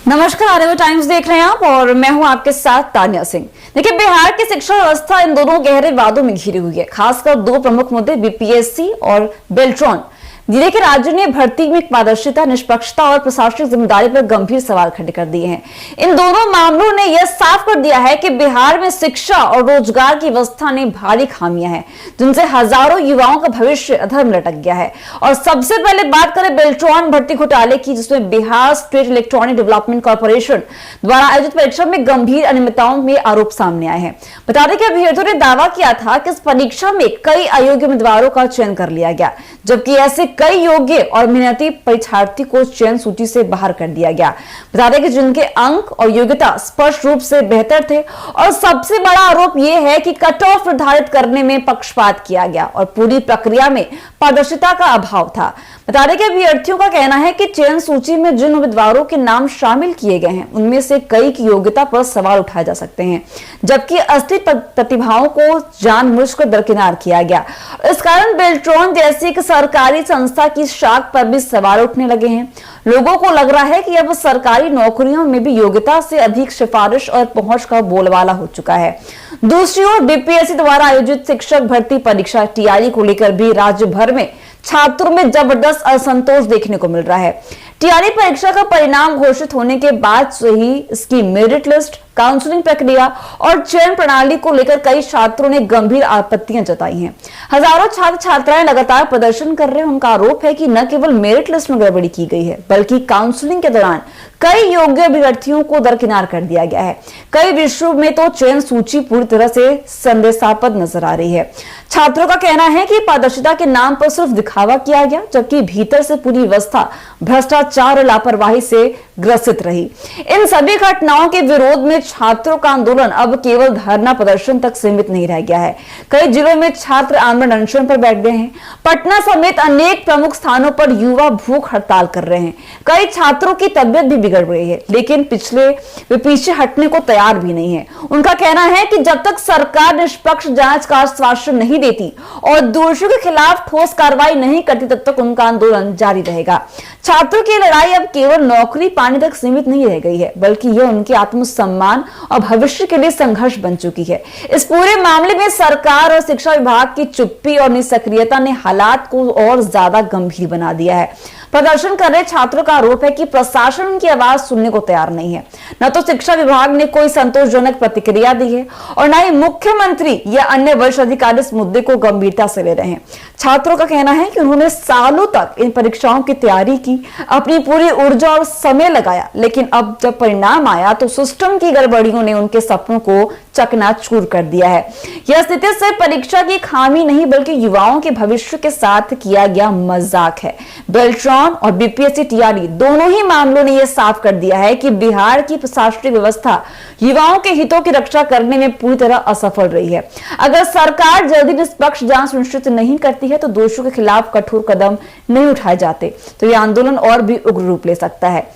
नमस्कार, RMA times देख रहे हैं आप और मैं हूं आपके साथ तानिया सिंह। देखिए, बिहार की शिक्षा व्यवस्था इन दोनों गहरे वादों में घिरी हुई है। खासकर दो प्रमुख मुद्दे बीपीएससी और बेल्ट्रॉन। देखिए, राज्य ने भर्ती में पारदर्शिता, निष्पक्षता और प्रशासनिक जिम्मेदारी पर गंभीर सवाल खड़े कर दिए हैं। इन दोनों मामलों ने यह साफ कर दिया है कि बिहार में शिक्षा और रोजगार की व्यवस्था में भारी खामियां हैं, जिनसे हजारों युवाओं का भविष्य अधर में लटक गया है। और सबसे पहले बात करें बेल्ट्रॉन भर्ती घोटाले की, जिसमें Bihar state electronic development corporation द्वारा आयोजित परीक्षा में गंभीर अनियमितताओं में आरोप सामने आए हैं। बता दें कि अभ्यर्थियों ने दावा किया था कि इस परीक्षा में कई अयोग्य उम्मीदवारों का चयन कर लिया गया, जबकि ऐसे कई योग्य और मेहनती परीक्षार्थी को चयन सूची से बाहर कर दिया गया। बता दें कि जिनके अंक और योग्यता स्पष्ट रूप से बेहतर थे। और सबसे बड़ा आरोप यह है कि कट ऑफ निर्धारित करने में पक्षपात किया गया और पूरी प्रक्रिया में पारदर्शिता का अभाव था। बता दें कि अभ्यर्थियों का कहना है कि चयन सूची में जिन उम्मीदवारों के नाम शामिल किए गए हैं, उनमें से कई की योग्यता पर सवाल उठाए जा सकते हैं, जबकि असली प्रतिभाओं को जानबूझकर दरकिनार किया गया। इस कारण बेल्ट्रॉन जैसी एक सरकारी संस्था की शाख पर भी सवाल उठने लगे हैं। लोगों को लग रहा है कि अब सरकारी नौकरियों में भी योग्यता से अधिक सिफारिश और पहुंच का बोलबाला हो चुका है। दूसरी ओर बीपीएससी द्वारा आयोजित शिक्षक भर्ती परीक्षा टीआरई को लेकर भी राज्य भर में छात्रों में जबरदस्त असंतोष देखने को मिल रहा है। टीआरई परीक्षा का परिणाम घोषित होने के बाद से ही इसकी मेरिट लिस्ट, काउंसलिंग प्रक्रिया और चयन प्रणाली को लेकर कई छात्रों ने गंभीर आपत्तियां जताई हैं। हजारों छात्र छात्राएं लगातार प्रदर्शन कर रहे हैं। उनका आरोप है कि न केवल मेरिट लिस्ट में गड़बड़ी की गई है, बल्कि काउंसलिंग के दौरान कई योग्य अभ्यर्थियों को दरकिनार कर दिया गया है। कई विषयों में तो चयन सूची पूरी तरह से संदेशास्पद नजर आ रही है। छात्रों का कहना है कि पारदर्शिता के नाम पर सिर्फ दिखावा किया गया, जबकि भीतर से पूरी व्यवस्था भ्रष्टाचार और लापरवाही से ग्रसित रही। इन सभी घटनाओं के विरोध में छात्रों का आंदोलन अब केवल धरना प्रदर्शन तक सीमित नहीं रह गया है। कई जिलों में छात्र आमरण अनशन पर बैठ गए हैं। पटना समेत अनेक प्रमुख स्थानों पर युवा भूख हड़ताल कर रहे हैं। कई छात्रों की तबियत भी बिगड़ रही है, लेकिन वे पीछे हटने को तैयार भी नहीं है। उनका कहना है कि जब तक सरकार निष्पक्ष जांच का आश्वासन नहीं देती और दोषियों के खिलाफ ठोस कार्रवाई नहीं करती, तब तक उनका आंदोलन जारी रहेगा। छात्रों की लड़ाई अब केवल नौकरी पाने तक सीमित नहीं रह गई है, बल्कि यह उनके आत्मसम्मान और भविष्य के लिए संघर्ष बन चुकी है। इस पूरे मामले में सरकार और शिक्षा विभाग की चुप्पी और निष्क्रियता ने हालात को और ज्यादा गंभीर बना दिया है। प्रदर्शन कर रहे छात्रों का आरोप है कि प्रशासन उनकी आवाज सुनने को तैयार नहीं है। न तो शिक्षा विभाग ने कोई संतोषजनक प्रतिक्रिया दी है और न ही मुख्यमंत्री या अन्य वरिष्ठ अधिकारी इस मुद्दे को गंभीरता से ले रहे हैं। छात्रों का कहना है कि उन्होंने सालों तक इन परीक्षाओं की तैयारी की, अपनी पूरी ऊर्जा और समय लगाया, लेकिन अब जब परिणाम आया तो सिस्टम की गड़बड़ियों ने उनके सपनों को चकनाचूर कर दिया है। यह स्थिति सिर्फ परीक्षा की खामी नहीं, बल्कि युवाओं के भविष्य के साथ किया गया मजाक है। बेल्ट्रॉन और बीपीएससी टीआरई दोनों ही मामलों ने यह साफ कर दिया है कि बिहार की प्रशासनिक व्यवस्था युवाओं के हितों की रक्षा करने में पूरी तरह असफल रही है। अगर सरकार जल्दी निष्पक्ष जांच सुनिश्चित नहीं करती है तो दोषियों के खिलाफ कठोर कदम नहीं उठाए जाते, तो यह आंदोलन और भी उग्र रूप ले सकता है।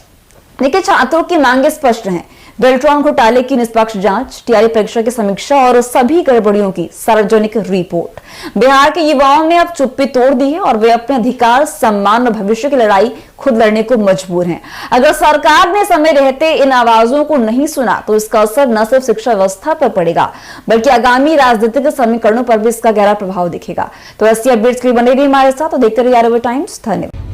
देखिए, छात्रों की मांगे स्पष्ट हैं। बेल्ट्रॉन घोटाले की निष्पक्ष जांच, टीआरई परीक्षा की समीक्षा और सभी गड़बड़ियों की सार्वजनिक रिपोर्ट। बिहार के युवाओं ने अब चुप्पी तोड़ दी है और वे अपने अधिकार, सम्मान और भविष्य की लड़ाई खुद लड़ने को मजबूर हैं। अगर सरकार ने समय रहते इन आवाजों को नहीं सुना तो इसका असर न सिर्फ शिक्षा व्यवस्था पर पड़ेगा, बल्कि आगामी राजनीतिक समीकरणों पर भी इसका गहरा प्रभाव दिखेगा। तो ऐसी अपडेट्स के लिए बने रहिए हमारे साथ और देखते रहिए आरएमए टाइम्स। धन्यवाद।